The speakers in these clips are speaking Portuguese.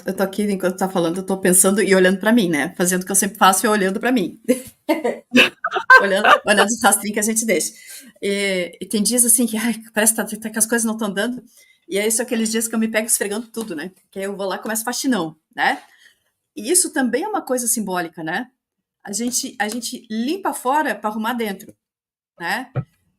Eu tô aqui, enquanto tá falando, eu tô pensando e olhando pra mim, né? Fazendo o que eu sempre faço e olhando pra mim. Olhando os rastrinhos que a gente deixa. E tem dias assim que, ai, parece que as coisas não estão dando. E aí são aqueles dias que eu me pego esfregando tudo, né? Que aí eu vou lá e começo faxinão, né? E isso também é uma coisa simbólica, né? A gente limpa fora para arrumar dentro, né?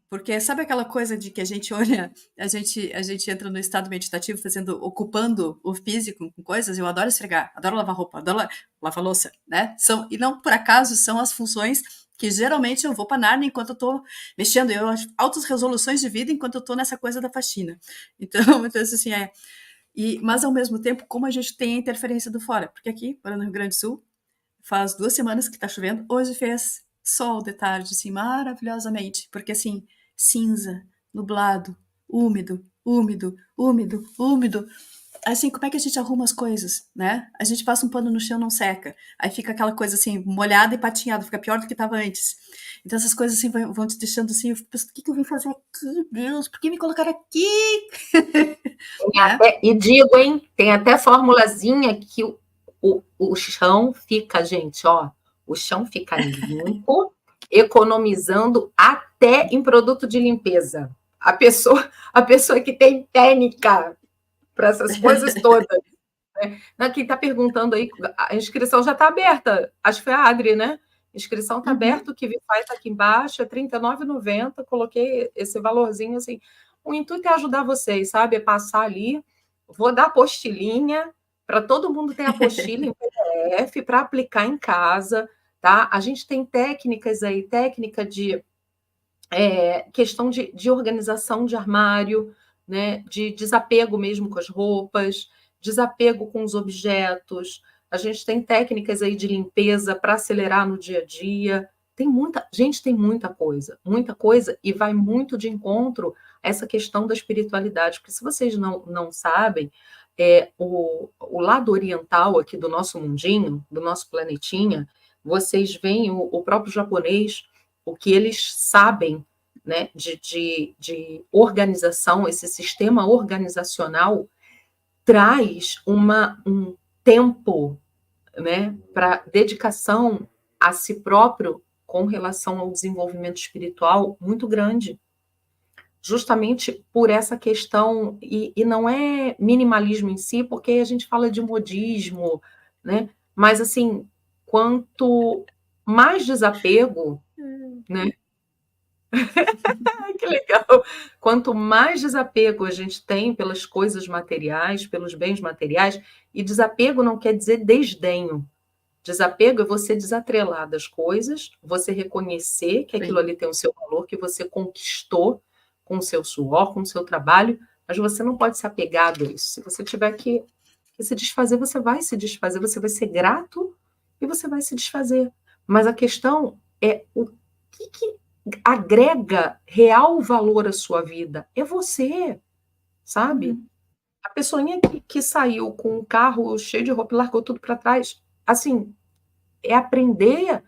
Porque sabe aquela coisa de que a gente olha, a gente entra no estado meditativo ocupando o físico com coisas. Eu adoro esfregar, adoro lavar roupa, adoro lavar louça, né? E não por acaso são as funções que geralmente eu vou para Narnia enquanto eu tô mexendo, eu acho altas resoluções de vida enquanto eu tô nessa coisa da faxina. Então, então assim, mas ao mesmo tempo, como a gente tem a interferência do fora, porque aqui, no Rio Grande do Sul, faz 2 semanas que tá chovendo. Hoje fez sol de tarde, assim, maravilhosamente. Porque, assim, cinza, nublado, úmido, úmido, úmido, úmido. Assim, como é que a gente arruma as coisas, né? A gente passa um pano no chão, não seca. Aí fica aquela coisa, assim, molhada e patinhada. Fica pior do que estava antes. Então, essas coisas, assim, vão te deixando, assim, eu fico pensando, o que eu vim fazer aqui, Deus? Por que me colocaram aqui? Né? E digo, hein, tem até formulazinha que o chão fica, gente, ó, o chão fica limpo, economizando até em produto de limpeza. A pessoa que tem técnica para essas coisas todas. Né? Quem está perguntando aí, a inscrição já está aberta. Acho que foi a Adri, né? A inscrição está Uhum. aberta, o que faz está aqui embaixo, é R$ 39,90. Coloquei esse valorzinho assim. O intuito é ajudar vocês, sabe? É passar ali. Vou dar apostilinha para todo mundo ter a apostila em PDF para aplicar em casa, tá? A gente tem técnicas aí, técnica de questão de organização de armário, né, de desapego mesmo com as roupas, desapego com os objetos. A gente tem técnicas aí de limpeza para acelerar no dia a dia. Gente, tem muita coisa, e vai muito de encontro a essa questão da espiritualidade, porque se vocês não sabem, o lado oriental aqui do nosso mundinho, do nosso planetinha, vocês veem o próprio japonês, o que eles sabem, né, de organização, esse sistema organizacional traz um tempo, né, para dedicação a si próprio com relação ao desenvolvimento espiritual muito grande, justamente por essa questão, e não é minimalismo em si, porque a gente fala de modismo, né, mas assim, quanto mais desapego, né, que legal. Quanto mais desapego a gente tem pelas coisas materiais, pelos bens materiais, e desapego não quer dizer desdenho. Desapego é você desatrelar das coisas, você reconhecer que aquilo Sim. ali tem o seu valor, que você conquistou com o seu suor, com o seu trabalho, mas você não pode se apegar a isso. Se você tiver que se desfazer, você vai se desfazer, você vai ser grato e você vai se desfazer. Mas a questão é o que agrega real valor à sua vida? É você, sabe? Uhum. A pessoinha que saiu com um carro cheio de roupa e largou tudo para trás, assim, é aprender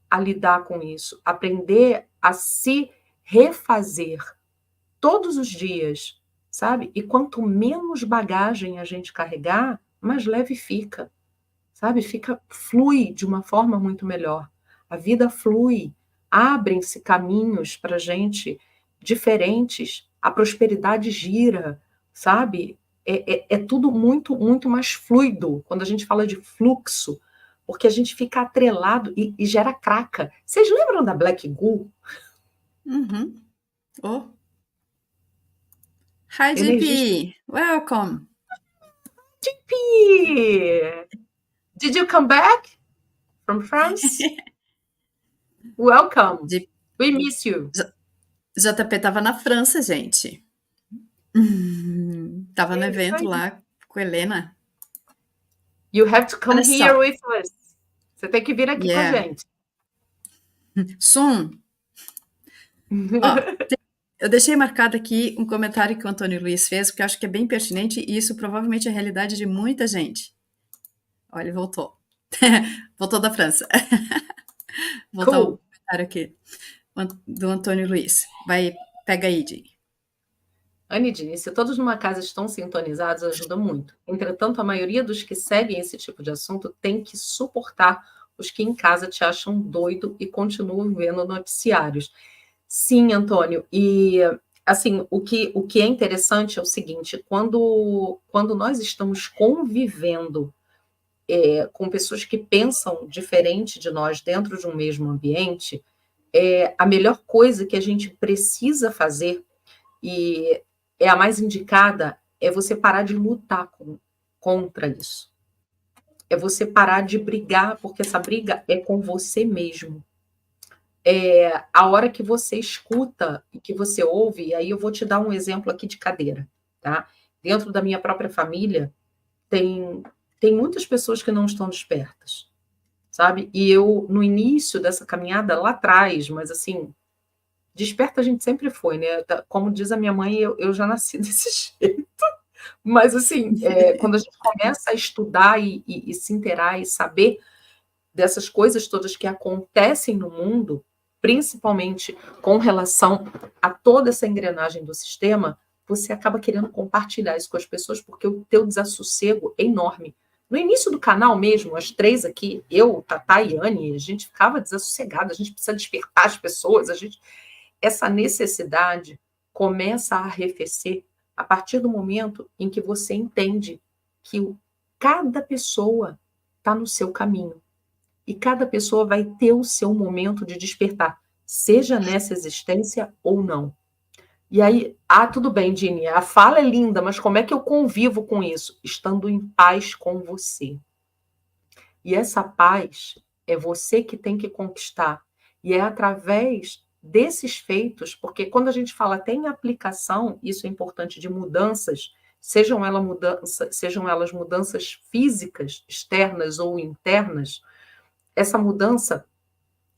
a lidar com isso, aprender a se refazer todos os dias, sabe? E quanto menos bagagem a gente carregar, mais leve fica, sabe? Flui de uma forma muito melhor. A vida flui, abrem-se caminhos para a gente diferentes, a prosperidade gira, sabe? É tudo muito, muito mais fluido quando a gente fala de fluxo, porque a gente fica atrelado e gera craca. Vocês lembram da Black Goo? Uhum. Oh. Hi, Energia. GP. Welcome. Did you come back from France? Welcome. J- We miss you. JP tava na França, gente. Tava no É isso evento aí. lá com a Helena. You have to come Olha here só. with us. Você tem que vir aqui com a Yeah. gente. Sun. Ó, eu deixei marcado aqui um comentário que o Antônio Luiz fez, porque eu acho que é bem pertinente e isso provavelmente é a realidade de muita gente. Olha, ele voltou. Voltou da França. Voltar o Cool. comentário aqui do Antônio Luiz. Vai, pega aí, Di. Anidine, se todos numa casa estão sintonizados, ajuda muito. Entretanto, a maioria dos que seguem esse tipo de assunto tem que suportar os que em casa te acham doido e continuam vendo noticiários. Sim, Antônio. E assim, o que é interessante é o seguinte: quando nós estamos convivendo com pessoas que pensam diferente de nós dentro de um mesmo ambiente, a melhor coisa que a gente precisa fazer, e é a mais indicada, é você parar de lutar contra isso. É você parar de brigar, porque essa briga é com você mesmo. A hora que você escuta e que você ouve, e aí eu vou te dar um exemplo aqui de cadeira, tá? Dentro da minha própria família, tem muitas pessoas que não estão despertas, sabe? E eu, no início dessa caminhada, lá atrás, mas assim, desperta a gente sempre foi, né? Como diz a minha mãe, eu já nasci desse jeito. Mas assim, quando a gente começa a estudar e se inteirar e saber dessas coisas todas que acontecem no mundo, principalmente com relação a toda essa engrenagem do sistema, você acaba querendo compartilhar isso com as pessoas, porque o teu desassossego é enorme. No início do canal mesmo, as três aqui, eu, Tatá e Anne, a gente ficava desassossegada, a gente precisa despertar as pessoas, essa necessidade começa a arrefecer a partir do momento em que você entende que cada pessoa está no seu caminho. E cada pessoa vai ter o seu momento de despertar, seja nessa existência ou não. E aí, tudo bem, Dini, a fala é linda, mas como é que eu convivo com isso? Estando em paz com você. E essa paz é você que tem que conquistar. E é através desses feitos, porque quando a gente fala até em aplicação, isso é importante, de mudanças, sejam elas mudanças físicas, externas ou internas, essa mudança,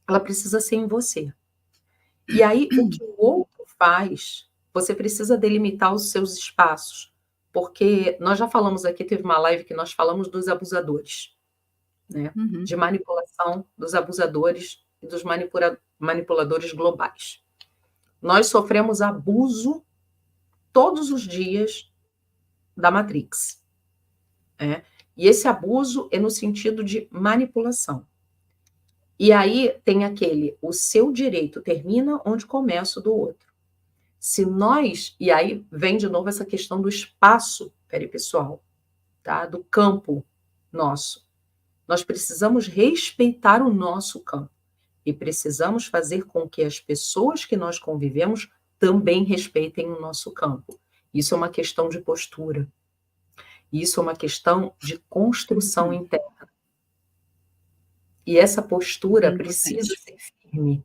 ela precisa ser em você. E aí, o que o outro faz, você precisa delimitar os seus espaços. Porque nós já falamos aqui, teve uma live que nós falamos dos abusadores, né? Uhum. De manipulação dos abusadores e dos manipuladores globais. Nós sofremos abuso todos os dias da Matrix. Né? E esse abuso é no sentido de manipulação. E aí tem o seu direito termina onde começa o do outro. Se nós, e aí vem de novo essa questão do espaço peripessoal, tá? Do campo nosso. Nós precisamos respeitar o nosso campo e precisamos fazer com que as pessoas que nós convivemos também respeitem o nosso campo. Isso é uma questão de postura. Isso é uma questão de construção interna. E essa postura precisa ser firme.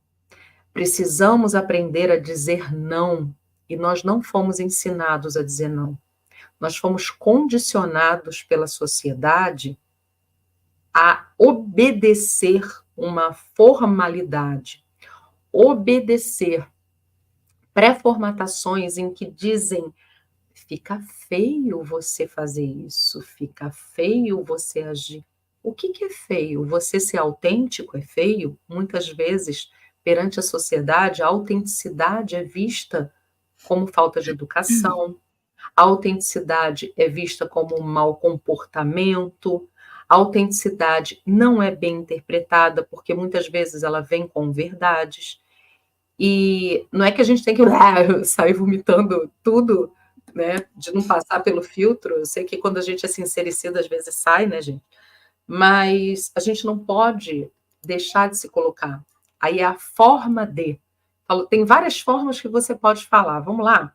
Precisamos aprender a dizer não. E nós não fomos ensinados a dizer não. Nós fomos condicionados pela sociedade a obedecer uma formalidade, obedecer pré-formatações em que dizem: fica feio você fazer isso, fica feio você agir. O que é feio? Você ser autêntico é feio? Muitas vezes, perante a sociedade, a autenticidade é vista como falta de educação, a autenticidade é vista como um mau comportamento, a autenticidade não é bem interpretada, porque muitas vezes ela vem com verdades. E não é que a gente tem que sair vomitando tudo, né, de não passar pelo filtro. Eu sei que quando a gente é sincericida, às vezes sai, né, gente? Mas a gente não pode deixar de se colocar. Aí é a forma de. Tem várias formas que você pode falar. Vamos lá?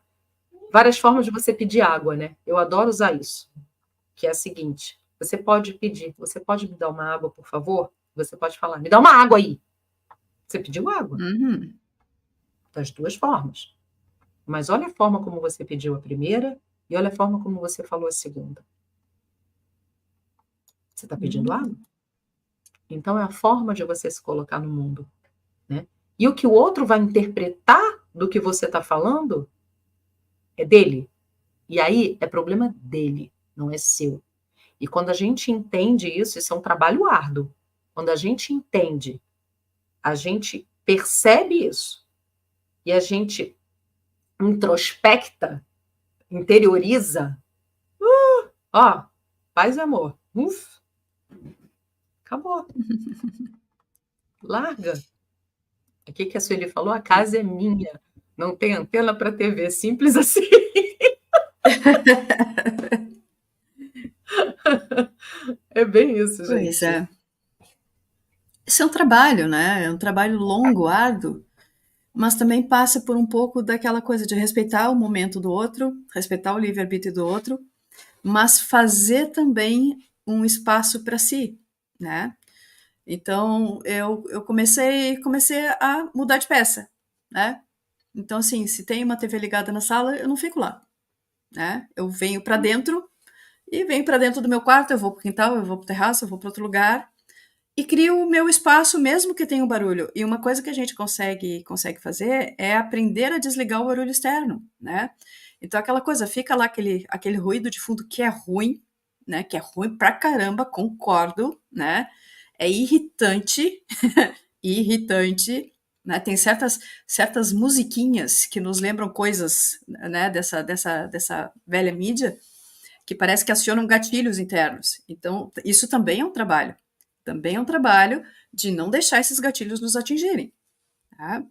Várias formas de você pedir água, né? Eu adoro usar isso. Que é a seguinte: você pode pedir, você pode me dar uma água, por favor? Você pode falar, me dá uma água aí. Você pediu água. Uhum. Das duas formas. Mas olha a forma como você pediu a primeira e olha a forma como você falou a segunda. Você está pedindo água? Então é a forma de você se colocar no mundo, né? E o que o outro vai interpretar do que você está falando é dele. E aí é problema dele, não é seu. E quando a gente entende isso, isso é um trabalho árduo. Quando a gente entende, a gente percebe isso e a gente introspecta, interioriza, ó, paz e amor. Uf, acabou. Larga. O que a Sueli falou? A casa é minha. Não tem antena para TV. Simples assim. É bem isso, Pois gente. é. Isso é um trabalho, né? É um trabalho longo, árduo, mas também passa por um pouco daquela coisa de respeitar o momento do outro, respeitar o livre-arbítrio do outro, mas fazer também um espaço para si, né? Então, eu comecei a mudar de peça, né? Então, assim, se tem uma TV ligada na sala, eu não fico lá, né? Eu venho para dentro e venho para dentro do meu quarto, eu vou pro quintal, eu vou pro terraço, eu vou para outro lugar e crio o meu espaço mesmo que tenha um barulho. E uma coisa que a gente consegue fazer é aprender a desligar o barulho externo, né? Então aquela coisa, fica lá aquele ruído de fundo que é ruim, né? Que é ruim pra caramba, concordo, né? É irritante, irritante, né? Tem certas musiquinhas que nos lembram coisas, né? Dessa velha mídia, que parece que acionam gatilhos internos. Então, isso também é um trabalho. Também é um trabalho de não deixar esses gatilhos nos atingirem. Tá?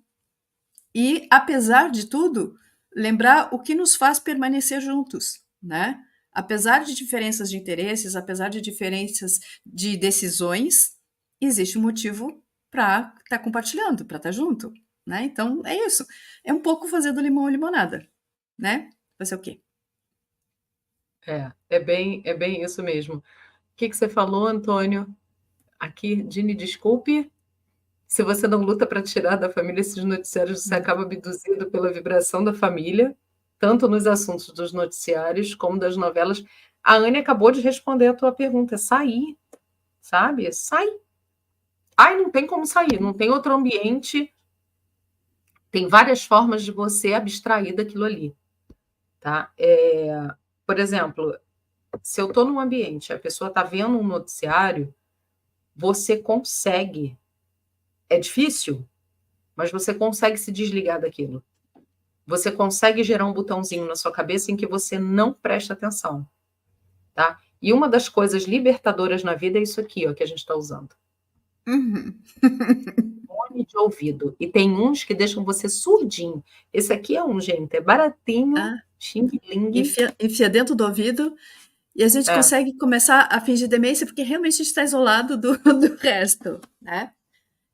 E, apesar de tudo, lembrar o que nos faz permanecer juntos, né? Apesar de diferenças de interesses, apesar de diferenças de decisões, existe um motivo para estar compartilhando, para estar junto, né? Então, é isso. É um pouco fazer do limão limonada, né? Vai ser o quê? É bem isso mesmo. O que você falou, Antônio? Aqui, Dini, desculpe. Se você não luta para tirar da família esses noticiários, você acaba abduzido pela vibração da família, tanto nos assuntos dos noticiários como das novelas. A Anne acabou de responder a tua pergunta. Sair, sabe? Sai. Ai, não tem como sair, não tem outro ambiente. Tem várias formas de você abstrair daquilo ali, tá? Por exemplo, se eu estou num ambiente, a pessoa está vendo um noticiário, você consegue. É difícil, mas você consegue se desligar daquilo. Você consegue gerar um botãozinho na sua cabeça em que você não presta atenção, tá? E uma das coisas libertadoras na vida é isso aqui, ó, que a gente está usando. Uhum. Fone de ouvido. E tem uns que deixam você surdinho. Esse aqui é um, gente, é baratinho, Ah, xing-ling. enfia dentro do ouvido e a gente É, consegue começar a fingir demência porque realmente a gente está isolado do resto, né?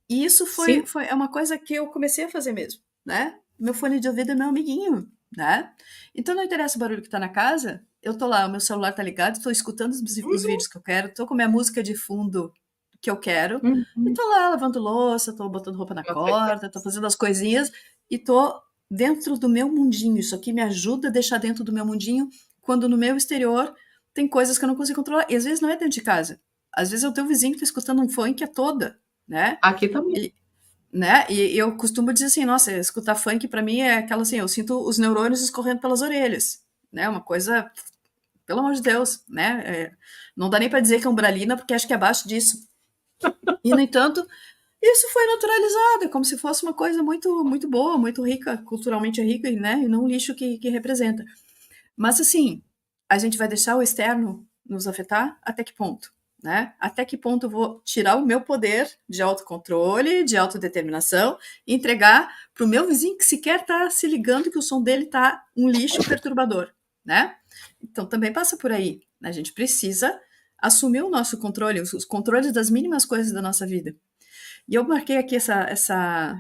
E isso sim. é uma coisa que eu comecei a fazer mesmo, né? Meu fone de ouvido é meu amiguinho, né? Então não interessa o barulho que tá na casa, eu tô lá, o meu celular tá ligado, estou escutando os vídeos que eu quero, tô com minha música de fundo que eu quero, e Uhum. tô lá lavando louça, tô botando roupa na Uma corda, tô frequência. fazendo as coisinhas e tô dentro do meu mundinho. Isso aqui me ajuda a deixar dentro do meu mundinho quando no meu exterior tem coisas que eu não consigo controlar. E às vezes não é dentro de casa. Às vezes é o teu vizinho que tá escutando um funk a toda, né? Aqui também. E, né? E eu costumo dizer assim, nossa, escutar funk pra mim é aquela assim, eu sinto os neurônios escorrendo pelas orelhas, né? Uma coisa, pelo amor de Deus, né? Não dá nem pra dizer que é umbralina, porque acho que é abaixo disso. E, no entanto, isso foi naturalizado, é como se fosse uma coisa muito, muito boa, muito rica, culturalmente rica, né? E não um lixo que representa. Mas, assim, a gente vai deixar o externo nos afetar até que ponto? Né? Até que ponto eu vou tirar o meu poder de autocontrole, de autodeterminação e entregar para o meu vizinho que sequer está se ligando que o som dele está um lixo perturbador, né? Então também passa por aí. A gente precisa assumir o nosso controle, os controles das mínimas coisas da nossa vida. E eu marquei aqui essa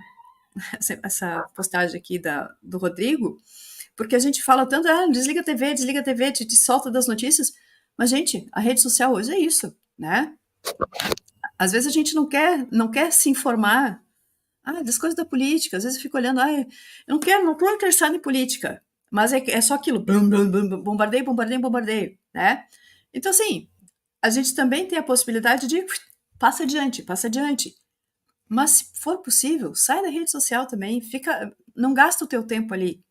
postagem aqui do Rodrigo, porque a gente fala tanto, desliga a TV, te solta das notícias. Mas, gente, a rede social hoje é isso, né? Às vezes a gente não quer se informar das coisas da política. Às vezes eu fico olhando, eu não estou interessado em política. Mas é só aquilo, blum, blum, blum, bombardeio, bombardeio, bombardeio, né? Então, assim, a gente também tem a possibilidade de passa adiante, passa adiante. Mas se for possível, sai da rede social também, não gasta o teu tempo ali,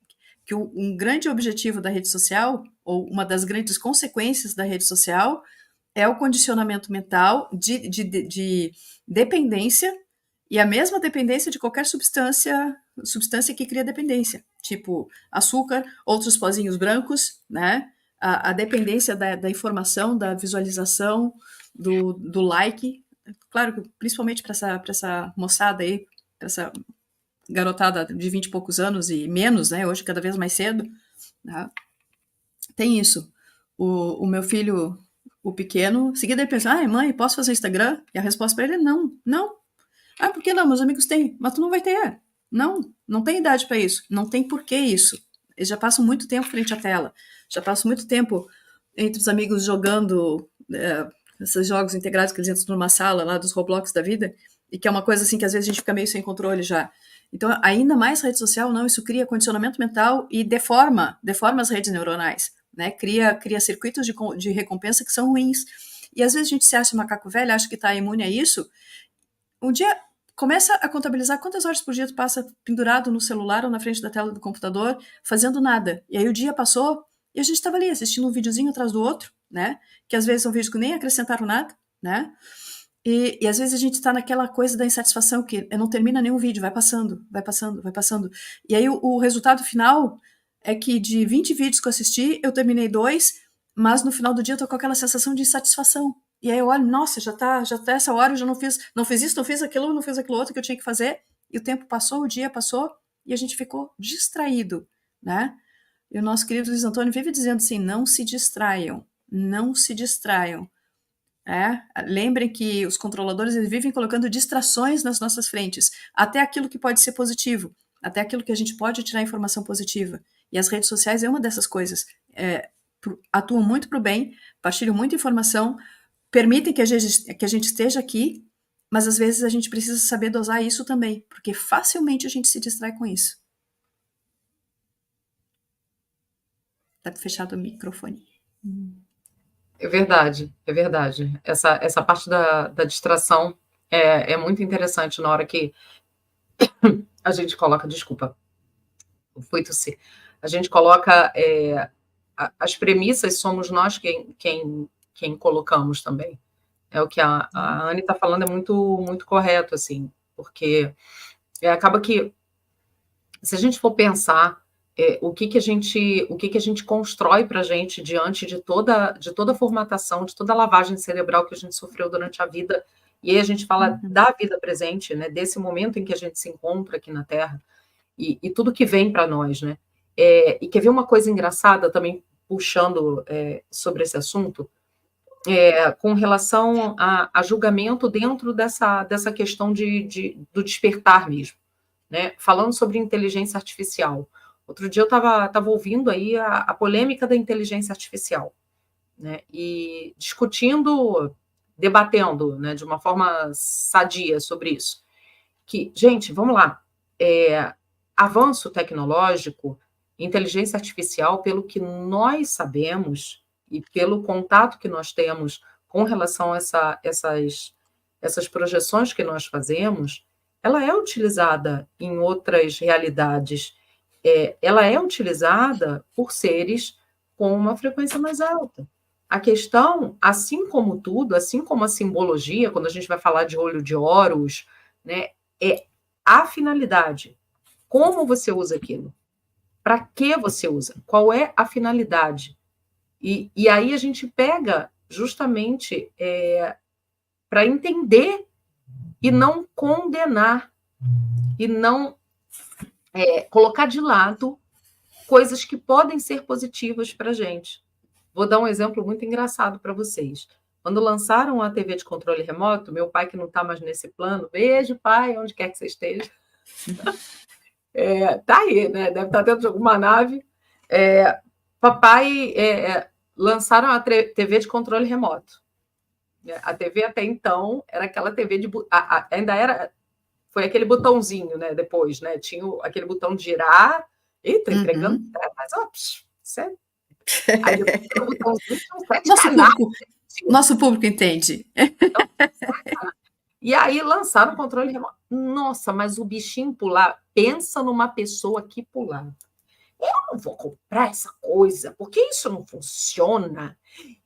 que um grande objetivo da rede social, ou uma das grandes consequências da rede social, é o condicionamento mental de dependência, e a mesma dependência de qualquer substância que cria dependência, tipo açúcar, outros pozinhos brancos, né? A dependência da informação, da visualização, do like. Claro que principalmente para essa moçada aí, para essa garotada de 20 e poucos anos e menos, né? Hoje cada vez mais cedo, né? Tem isso. O meu filho, o pequeno, seguida ele pensa, mãe, posso fazer Instagram? E a resposta para ele é não, não. Por que não? Meus amigos têm. Mas tu não vai ter. Não, não tem idade para isso. Não tem porquê isso. Eles já passam muito tempo frente à tela. Já passam muito tempo entre os amigos jogando esses jogos integrados que eles entram numa sala lá dos Roblox da vida, e que é uma coisa assim que às vezes a gente fica meio sem controle já. Então, ainda mais rede social, não, isso cria condicionamento mental e deforma as redes neuronais, né? Cria circuitos de recompensa que são ruins. E às vezes a gente se acha macaco velho, acha que está imune a isso. Um dia começa a contabilizar quantas horas por dia tu passa pendurado no celular ou na frente da tela do computador, fazendo nada. E aí o dia passou e a gente estava ali assistindo um videozinho atrás do outro, né? Que às vezes são vídeos que nem acrescentaram nada, né? E às vezes a gente está naquela coisa da insatisfação que não termina nenhum vídeo, vai passando, vai passando, vai passando. E aí o resultado final é que de 20 vídeos que eu assisti, eu terminei 2, mas no final do dia eu tô com aquela sensação de insatisfação. E aí eu olho, nossa, já tá essa hora, eu já não fiz isso, não fiz aquilo, não fiz aquilo outro que eu tinha que fazer. E o tempo passou, o dia passou, e a gente ficou distraído, né? E o nosso querido Luiz Antônio vive dizendo assim, não se distraiam, não se distraiam. Lembrem que os controladores eles vivem colocando distrações nas nossas frentes, até aquilo que pode ser positivo, até aquilo que a gente pode tirar informação positiva. E as redes sociais é uma dessas coisas. Atuam muito para o bem, partilham muita informação, permitem que a gente esteja aqui, mas às vezes a gente precisa saber dosar isso também, porque facilmente a gente se distrai com isso. Tá fechado o microfone. É verdade, é verdade. Essa parte da distração é muito interessante na hora que a gente coloca, desculpa, fui tossir. A gente coloca as premissas, somos nós quem colocamos também. É o que a Anne está falando, é muito, muito correto, assim, porque acaba que, se a gente for pensar o que a gente constrói para a gente diante de toda a formatação, de toda a lavagem cerebral que a gente sofreu durante a vida, e aí a gente fala da vida presente, né, desse momento em que a gente se encontra aqui na Terra, e tudo que vem para nós, né? E quer ver uma coisa engraçada também, puxando sobre esse assunto, com relação a julgamento dentro dessa questão do despertar mesmo, né? Falando sobre inteligência artificial. Outro dia eu estava ouvindo aí a polêmica da inteligência artificial, né? E discutindo, debatendo, né, de uma forma sadia sobre isso. Que, gente, vamos lá, avanço tecnológico, inteligência artificial, pelo que nós sabemos e pelo contato que nós temos com relação a essas projeções que nós fazemos, ela é utilizada em outras realidades. Ela é utilizada por seres com uma frequência mais alta. A questão, assim como tudo, assim como a simbologia, quando a gente vai falar de olho de Horus, né, é a finalidade. Como você usa aquilo? Para que você usa? Qual é a finalidade? E aí a gente pega justamente para entender e não condenar, e não colocar de lado coisas que podem ser positivas para a gente. Vou dar um exemplo muito engraçado para vocês. Quando lançaram a TV de controle remoto, meu pai, que não está mais nesse plano, beijo, pai, onde quer que você esteja, tá aí, né? Deve estar dentro de alguma nave. Papai lançaram a TV de controle remoto. A TV até então era aquela TV de... ainda era... Foi aquele botãozinho, né? Depois, né? Tinha aquele botão de girar. Eita, entregando... Mas, ó, sério. Aí depois o botãozinho nosso público entende. E aí lançaram o controle remoto. Nossa, mas o bichinho pular, pensa numa pessoa que pulava. Eu não vou comprar essa coisa, porque isso não funciona.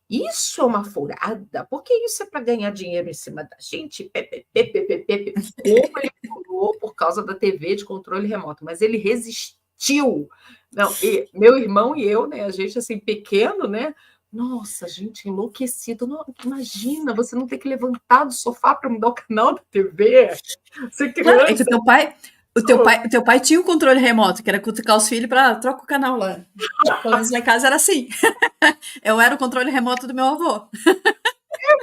Isso é uma furada, porque isso é para ganhar dinheiro em cima da gente. Como ele pulou por causa da TV de controle remoto, mas ele resistiu existiu. Não, e meu irmão e eu, né, a gente assim, pequeno, né? Nossa, gente, enlouquecido. Não, imagina, você não ter que levantar do sofá para mudar o canal da TV. Você Claro, é que criança. o teu pai tinha o controle remoto, que era cutucar os filhos para troca o canal lá. Pelo menos lá em casa era assim. Eu era o controle remoto do meu avô.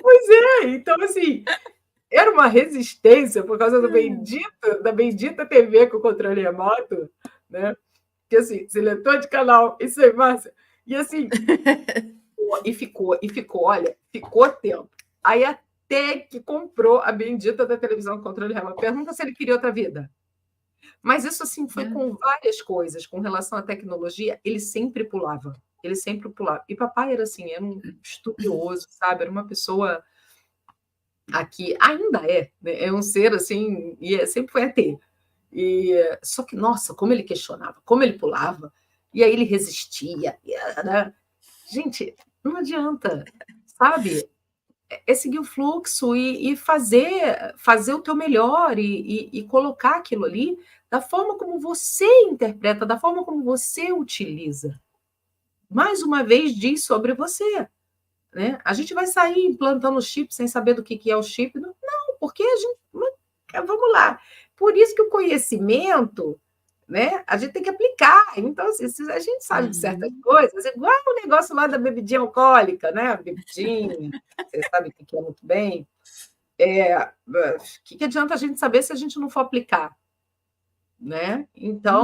Pois é, então assim, era uma resistência por causa da bendita TV com o controle remoto, né? Que assim, seletor de canal, isso aí, Márcia. E assim, olha, ficou tempo. Aí até que comprou a bendita da televisão com controle remoto. Pergunta se ele queria outra vida. Mas isso assim foi com várias coisas, com relação à tecnologia, ele sempre pulava. Ele sempre pulava. E papai era assim, era um estudioso, sabe? Era uma pessoa aqui, ainda é, né? É um ser assim, e sempre foi AT. E, só que, nossa, como ele questionava, como ele pulava, e aí ele resistia. Né? Gente, não adianta, sabe? É seguir o fluxo e fazer o teu melhor e colocar aquilo ali da forma como você interpreta, da forma como você utiliza. Mais uma vez, diz sobre você. Né? A gente vai sair implantando chip sem saber do que é o chip? Não, porque a gente. Vamos lá. Por isso que o conhecimento, né, a gente tem que aplicar. Então, assim, se a gente sabe de certas coisas, igual o negócio lá da bebidinha alcoólica, né? A bebidinha, você sabe o que é muito bem. O que adianta a gente saber se a gente não for aplicar? Né? Então.